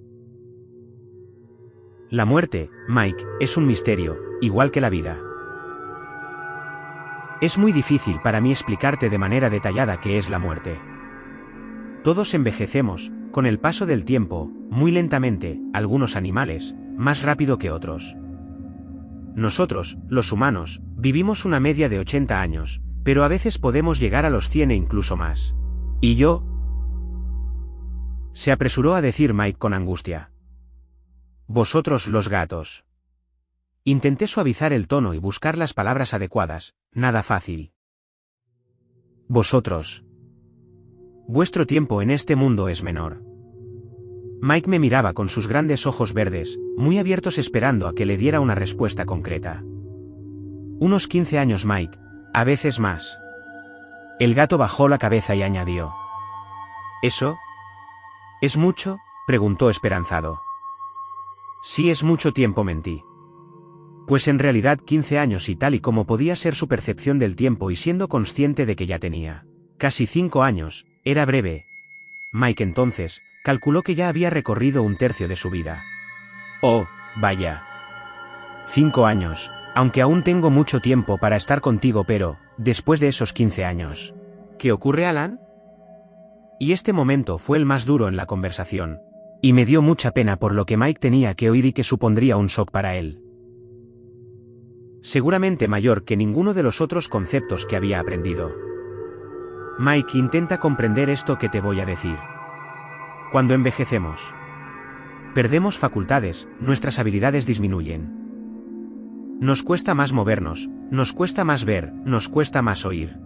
[SPEAKER 1] La muerte, Mike, es un misterio, igual que la vida. Es muy difícil para mí explicarte de manera detallada qué es la muerte. Todos envejecemos, con el paso del tiempo, muy lentamente, algunos animales, más rápido que otros. Nosotros, los humanos, vivimos una media de 80 años, pero a veces podemos llegar a los 100 e incluso más. ¿Y yo? Se apresuró a decir Mike con angustia. Vosotros los gatos. Intenté suavizar el tono y buscar las palabras adecuadas, nada fácil. Vosotros. Vuestro tiempo en este mundo es menor. Mike me miraba con sus grandes ojos verdes, muy abiertos esperando a que le diera una respuesta concreta. Unos 15 años, Mike, a veces más. El gato bajó la cabeza y añadió. ¿Eso? ¿Es mucho?, preguntó esperanzado. Sí, es mucho tiempo, mentí. Pues en realidad 15 años, y tal y como podía ser su percepción del tiempo y siendo consciente de que ya tenía casi 5 años, era breve. Mike entonces calculó que ya había recorrido un tercio de su vida. Oh, vaya. 5 años, aunque aún tengo mucho tiempo para estar contigo, pero, después de esos 15 años, ¿qué ocurre, Alan? Y este momento fue el más duro en la conversación, y me dio mucha pena por lo que Mike tenía que oír y que supondría un shock para él. Seguramente mayor que ninguno de los otros conceptos que había aprendido. Mike, intenta comprender esto que te voy a decir. Cuando envejecemos, perdemos facultades, nuestras habilidades disminuyen. Nos cuesta más movernos, nos cuesta más ver, nos cuesta más oír.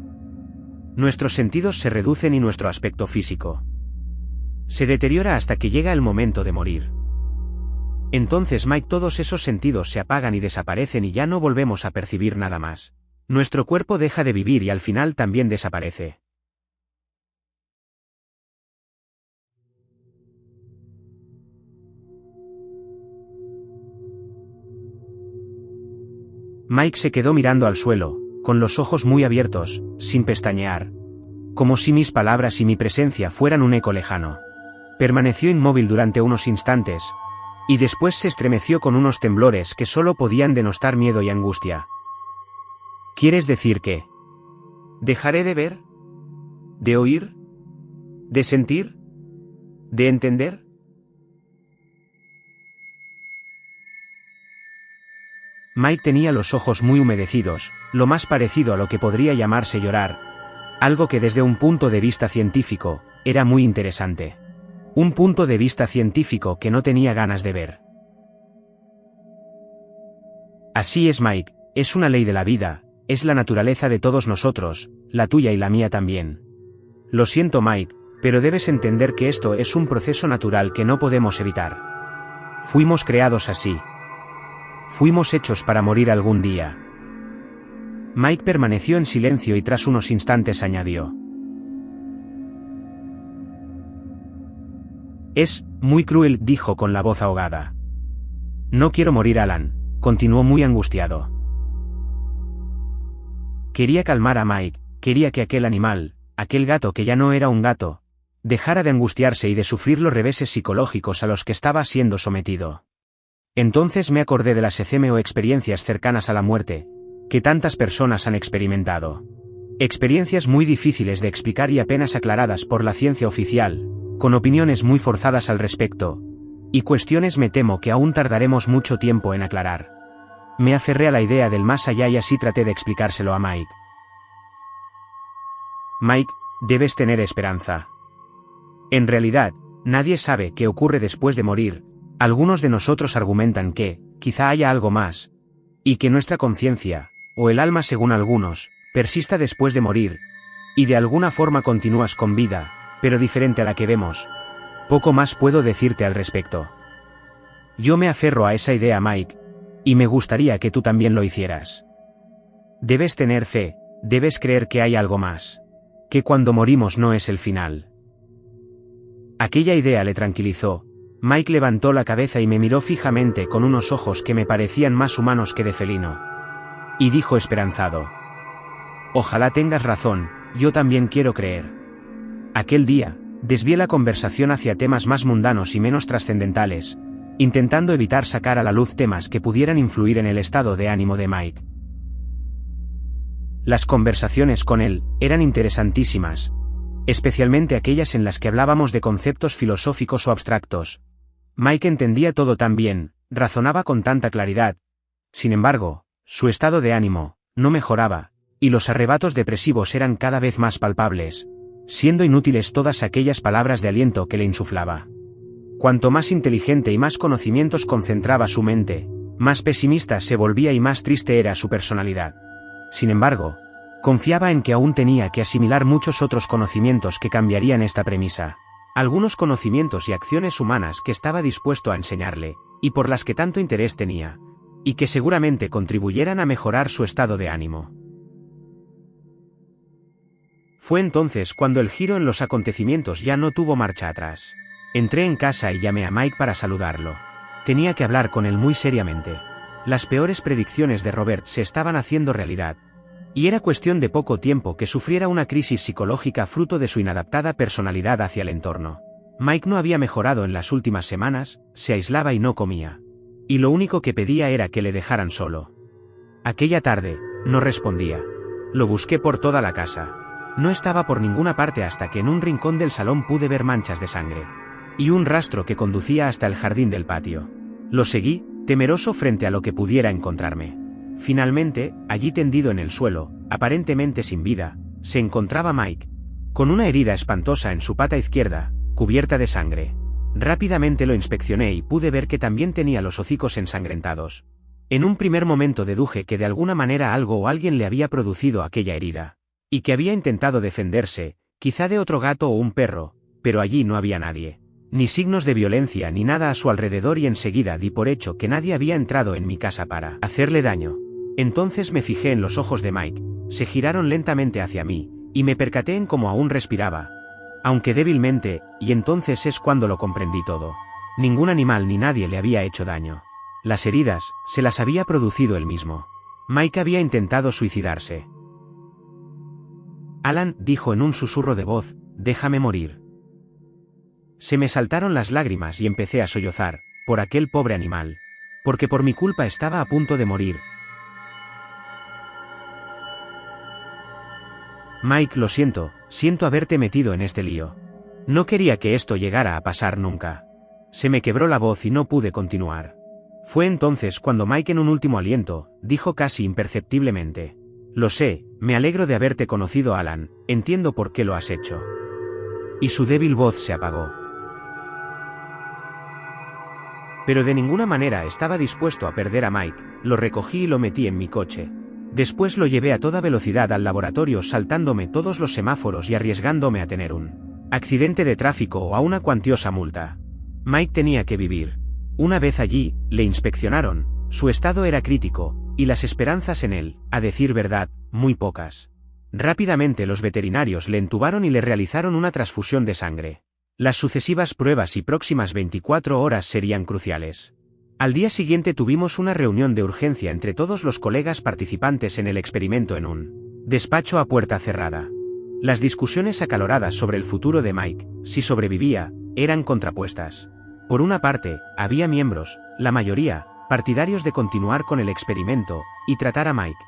[SPEAKER 1] Nuestros sentidos se reducen y nuestro aspecto físico se deteriora hasta que llega el momento de morir. Entonces, Mike, todos esos sentidos se apagan y desaparecen y ya no volvemos a percibir nada más. Nuestro cuerpo deja de vivir y al final también desaparece. Mike se quedó mirando al suelo, con los ojos muy abiertos, sin pestañear. Como si mis palabras y mi presencia fueran un eco lejano. Permaneció inmóvil durante unos instantes, y después se estremeció con unos temblores que solo podían denostar miedo y angustia. ¿Quieres decir que dejaré de ver? ¿De oír? ¿De sentir? ¿De entender? Mike tenía los ojos muy humedecidos, lo más parecido a lo que podría llamarse llorar, algo que desde un punto de vista científico, era muy interesante. Un punto de vista científico que no tenía ganas de ver. Así es, Mike, es una ley de la vida, es la naturaleza de todos nosotros, la tuya y la mía también. Lo siento, Mike, pero debes entender que esto es un proceso natural que no podemos evitar. Fuimos creados así. Fuimos hechos para morir algún día. Mike permaneció en silencio y tras unos instantes añadió. Es muy cruel, dijo con la voz ahogada. No quiero morir, Alan, continuó muy angustiado. Quería calmar a Mike, quería que aquel animal, aquel gato que ya no era un gato, dejara de angustiarse y de sufrir los reveses psicológicos a los que estaba siendo sometido. Entonces me acordé de las ECM o experiencias cercanas a la muerte, que tantas personas han experimentado. Experiencias muy difíciles de explicar y apenas aclaradas por la ciencia oficial, con opiniones muy forzadas al respecto, y cuestiones me temo que aún tardaremos mucho tiempo en aclarar. Me aferré a la idea del más allá y así traté de explicárselo a Mike. Mike, debes tener esperanza. En realidad, nadie sabe qué ocurre después de morir. Algunos de nosotros argumentan que, quizá haya algo más, y que nuestra conciencia, o el alma según algunos, persista después de morir, y de alguna forma continúas con vida, pero diferente a la que vemos. Poco más puedo decirte al respecto. Yo me aferro a esa idea, Mike, y me gustaría que tú también lo hicieras. Debes tener fe, debes creer que hay algo más, que cuando morimos no es el final. Aquella idea le tranquilizó. Mike levantó la cabeza y me miró fijamente con unos ojos que me parecían más humanos que de felino. Y dijo esperanzado. Ojalá tengas razón, yo también quiero creer. Aquel día, desvié la conversación hacia temas más mundanos y menos trascendentales, intentando evitar sacar a la luz temas que pudieran influir en el estado de ánimo de Mike. Las conversaciones con él eran interesantísimas, especialmente aquellas en las que hablábamos de conceptos filosóficos o abstractos. Mike entendía todo tan bien, razonaba con tanta claridad. Sin embargo, su estado de ánimo no mejoraba, y los arrebatos depresivos eran cada vez más palpables, siendo inútiles todas aquellas palabras de aliento que le insuflaba. Cuanto más inteligente y más conocimientos concentraba su mente, más pesimista se volvía y más triste era su personalidad. Sin embargo, confiaba en que aún tenía que asimilar muchos otros conocimientos que cambiarían esta premisa. Algunos conocimientos y acciones humanas que estaba dispuesto a enseñarle, y por las que tanto interés tenía, y que seguramente contribuyeran a mejorar su estado de ánimo. Fue entonces cuando el giro en los acontecimientos ya no tuvo marcha atrás. Entré en casa y llamé a Mike para saludarlo. Tenía que hablar con él muy seriamente. Las peores predicciones de Robert se estaban haciendo realidad. Y era cuestión de poco tiempo que sufriera una crisis psicológica fruto de su inadaptada personalidad hacia el entorno. Mike no había mejorado en las últimas semanas, se aislaba y no comía. Y lo único que pedía era que le dejaran solo. Aquella tarde, no respondía. Lo busqué por toda la casa. No estaba por ninguna parte hasta que en un rincón del salón pude ver manchas de sangre. Y un rastro que conducía hasta el jardín del patio. Lo seguí, temeroso frente a lo que pudiera encontrarme. Finalmente, allí tendido en el suelo, aparentemente sin vida, se encontraba Mike, con una herida espantosa en su pata izquierda, cubierta de sangre. Rápidamente lo inspeccioné y pude ver que también tenía los hocicos ensangrentados. En un primer momento deduje que de alguna manera algo o alguien le había producido aquella herida, y que había intentado defenderse, quizá de otro gato o un perro, pero allí no había nadie. Ni signos de violencia ni nada a su alrededor y enseguida di por hecho que nadie había entrado en mi casa para hacerle daño. Entonces me fijé en los ojos de Mike, se giraron lentamente hacia mí, y me percaté en cómo aún respiraba. Aunque débilmente, y entonces es cuando lo comprendí todo. Ningún animal ni nadie le había hecho daño. Las heridas, se las había producido él mismo. Mike había intentado suicidarse. Alan, dijo en un susurro de voz, déjame morir. Se me saltaron las lágrimas y empecé a sollozar, por aquel pobre animal. Porque por mi culpa estaba a punto de morir. Mike, lo siento, siento haberte metido en este lío. No quería que esto llegara a pasar nunca. Se me quebró la voz y no pude continuar. Fue entonces cuando Mike en un último aliento, dijo casi imperceptiblemente. Lo sé, me alegro de haberte conocido, Alan, entiendo por qué lo has hecho. Y su débil voz se apagó. Pero de ninguna manera estaba dispuesto a perder a Mike, lo recogí y lo metí en mi coche. Después lo llevé a toda velocidad al laboratorio saltándome todos los semáforos y arriesgándome a tener un accidente de tráfico o a una cuantiosa multa. Mike tenía que vivir. Una vez allí, le inspeccionaron, su estado era crítico, y las esperanzas en él, a decir verdad, muy pocas. Rápidamente los veterinarios le entubaron y le realizaron una transfusión de sangre. Las sucesivas pruebas y próximas 24 horas serían cruciales. Al día siguiente tuvimos una reunión de urgencia entre todos los colegas participantes en el experimento en un despacho a puerta cerrada. Las discusiones acaloradas sobre el futuro de Mike, si sobrevivía, eran contrapuestas. Por una parte, había miembros, la mayoría, partidarios de continuar con el experimento, y tratar a Mike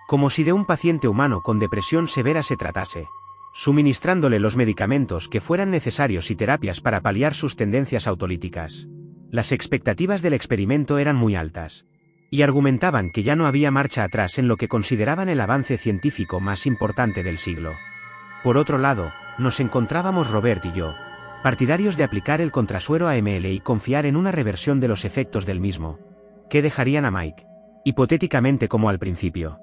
[SPEAKER 1] como si de un paciente humano con depresión severa se tratase, suministrándole los medicamentos que fueran necesarios y terapias para paliar sus tendencias autolíticas. Las expectativas del experimento eran muy altas, y argumentaban que ya no había marcha atrás en lo que consideraban el avance científico más importante del siglo. Por otro lado, nos encontrábamos Robert y yo, partidarios de aplicar el contrasuero AML y confiar en una reversión de los efectos del mismo, que dejarían a Mike, hipotéticamente como al principio.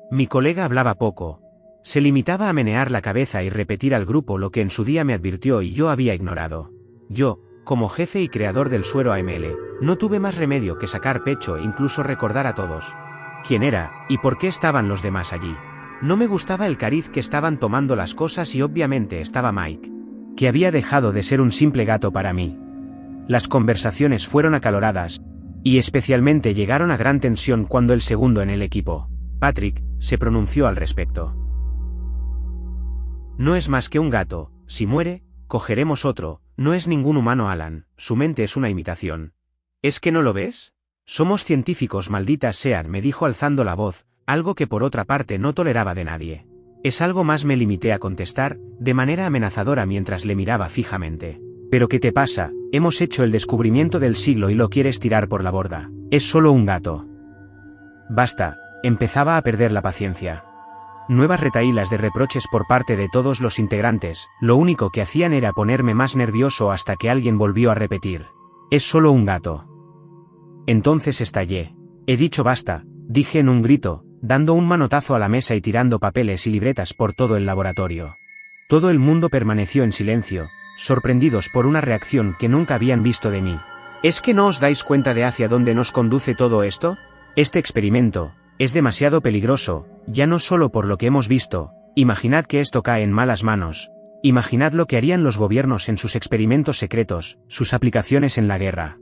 [SPEAKER 1] Mi colega hablaba poco, se limitaba a menear la cabeza y repetir al grupo lo que en su día me advirtió y yo había ignorado. Yo, como jefe y creador del suero AML, no tuve más remedio que sacar pecho e incluso recordar a todos quién era, y por qué estaban los demás allí. No me gustaba el cariz que estaban tomando las cosas y obviamente estaba Mike, que había dejado de ser un simple gato para mí. Las conversaciones fueron acaloradas, y especialmente llegaron a gran tensión cuando el segundo en el equipo, Patrick, se pronunció al respecto. No es más que un gato, si muere, cogeremos otro, no es ningún humano Alan, su mente es una imitación. ¿Es que no lo ves? Somos científicos, malditas sean, me dijo alzando la voz, algo que por otra parte no toleraba de nadie. Es algo más, me limité a contestar, de manera amenazadora mientras le miraba fijamente. ¿Pero qué te pasa? Hemos hecho el descubrimiento del siglo y lo quieres tirar por la borda. Es solo un gato. Basta, empezaba a perder la paciencia. Nuevas retahílas de reproches por parte de todos los integrantes, lo único que hacían era ponerme más nervioso hasta que alguien volvió a repetir. Es solo un gato. Entonces estallé. He dicho basta, dije en un grito, dando un manotazo a la mesa y tirando papeles y libretas por todo el laboratorio. Todo el mundo permaneció en silencio, sorprendidos por una reacción que nunca habían visto de mí. ¿Es que no os dais cuenta de hacia dónde nos conduce todo esto? Este experimento es demasiado peligroso, ya no solo por lo que hemos visto. Imaginad que esto cae en malas manos. Imaginad lo que harían los gobiernos en sus experimentos secretos, sus aplicaciones en la guerra.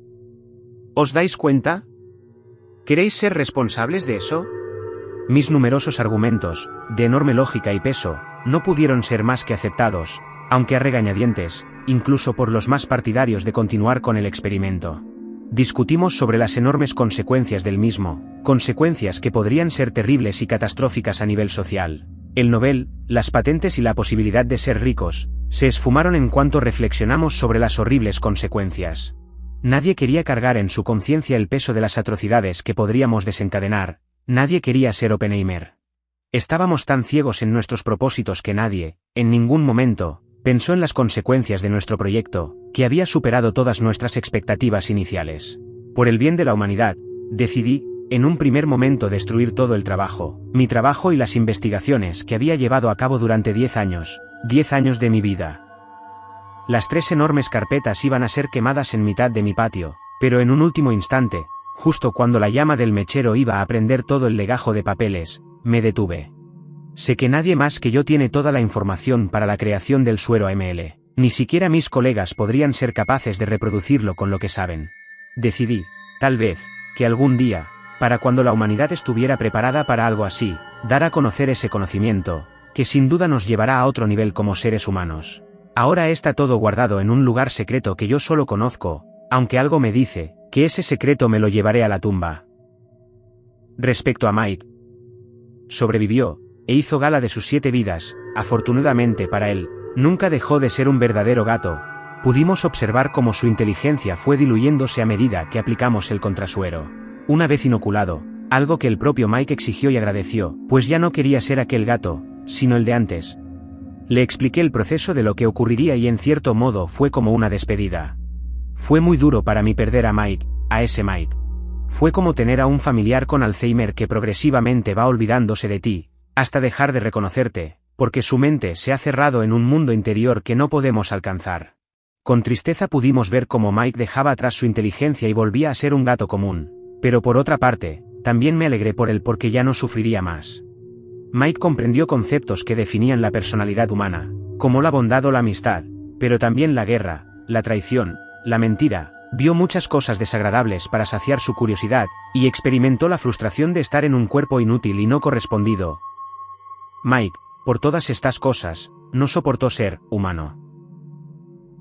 [SPEAKER 1] ¿Os dais cuenta? ¿Queréis ser responsables de eso? Mis numerosos argumentos, de enorme lógica y peso, no pudieron ser más que aceptados, aunque a regañadientes, incluso por los más partidarios de continuar con el experimento. Discutimos sobre las enormes consecuencias del mismo, consecuencias que podrían ser terribles y catastróficas a nivel social. El Nobel, las patentes y la posibilidad de ser ricos, se esfumaron en cuanto reflexionamos sobre las horribles consecuencias. Nadie quería cargar en su conciencia el peso de las atrocidades que podríamos desencadenar, nadie quería ser Oppenheimer. Estábamos tan ciegos en nuestros propósitos que nadie, en ningún momento, pensó en las consecuencias de nuestro proyecto, que había superado todas nuestras expectativas iniciales. Por el bien de la humanidad, decidí, en un primer momento, destruir todo el trabajo, mi trabajo y las investigaciones que había llevado a cabo durante 10 años de mi vida. Las 3 enormes carpetas iban a ser quemadas en mitad de mi patio, pero en un último instante, justo cuando la llama del mechero iba a prender todo el legajo de papeles, me detuve. Sé que nadie más que yo tiene toda la información para la creación del suero AML, ni siquiera mis colegas podrían ser capaces de reproducirlo con lo que saben. Decidí, tal vez, que algún día, para cuando la humanidad estuviera preparada para algo así, dar a conocer ese conocimiento, que sin duda nos llevará a otro nivel como seres humanos. Ahora está todo guardado en un lugar secreto que yo solo conozco, aunque algo me dice, que ese secreto me lo llevaré a la tumba. Respecto a Mike, sobrevivió, e hizo gala de sus 7 vidas, afortunadamente para él, nunca dejó de ser un verdadero gato. Pudimos observar cómo su inteligencia fue diluyéndose a medida que aplicamos el contrasuero. Una vez inoculado, algo que el propio Mike exigió y agradeció, pues ya no quería ser aquel gato, sino el de antes. Le expliqué el proceso de lo que ocurriría y en cierto modo fue como una despedida. Fue muy duro para mí perder a Mike, a ese Mike. Fue como tener a un familiar con Alzheimer que progresivamente va olvidándose de ti, hasta dejar de reconocerte, porque su mente se ha cerrado en un mundo interior que no podemos alcanzar. Con tristeza pudimos ver cómo Mike dejaba atrás su inteligencia y volvía a ser un gato común. Pero por otra parte, también me alegré por él porque ya no sufriría más. Mike comprendió conceptos que definían la personalidad humana, como la bondad o la amistad, pero también la guerra, la traición, la mentira. Vio muchas cosas desagradables para saciar su curiosidad, y experimentó la frustración de estar en un cuerpo inútil y no correspondido. Mike, por todas estas cosas, no soportó ser humano.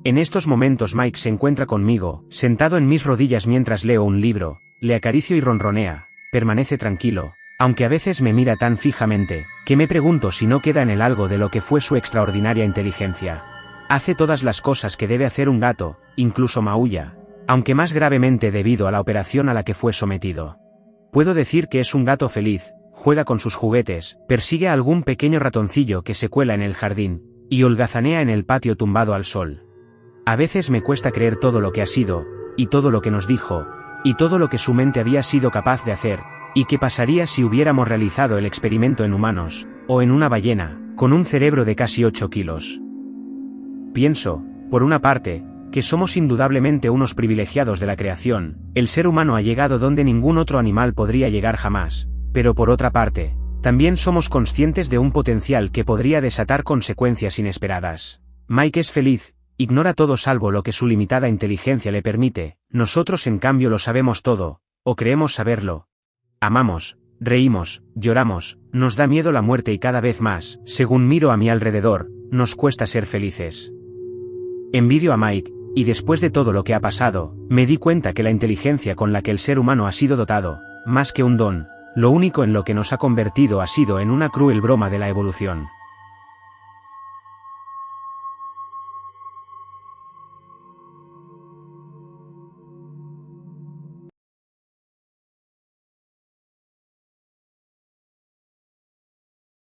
[SPEAKER 1] En estos momentos Mike se encuentra conmigo, sentado en mis rodillas mientras leo un libro, le acaricio y ronronea, permanece tranquilo, aunque a veces me mira tan fijamente, que me pregunto si no queda en él algo de lo que fue su extraordinaria inteligencia. Hace todas las cosas que debe hacer un gato, incluso maulla, aunque más gravemente debido a la operación a la que fue sometido. Puedo decir que es un gato feliz, juega con sus juguetes, persigue a algún pequeño ratoncillo que se cuela en el jardín, y holgazanea en el patio tumbado al sol. A veces me cuesta creer todo lo que ha sido, y todo lo que nos dijo, y todo lo que su mente había sido capaz de hacer, y qué pasaría si hubiéramos realizado el experimento en humanos, o en una ballena, con un cerebro de casi 8 kilos. Pienso, por una parte, que somos indudablemente unos privilegiados de la creación, el ser humano ha llegado donde ningún otro animal podría llegar jamás, pero por otra parte, también somos conscientes de un potencial que podría desatar consecuencias inesperadas. Mike es feliz, ignora todo salvo lo que su limitada inteligencia le permite, nosotros en cambio lo sabemos todo, o creemos saberlo. Amamos, reímos, lloramos, nos da miedo la muerte y cada vez más, según miro a mi alrededor, nos cuesta ser felices. Envidio a Mike, y después de todo lo que ha pasado, me di cuenta que la inteligencia con la que el ser humano ha sido dotado, más que un don, lo único en lo que nos ha convertido ha sido en una cruel broma de la evolución.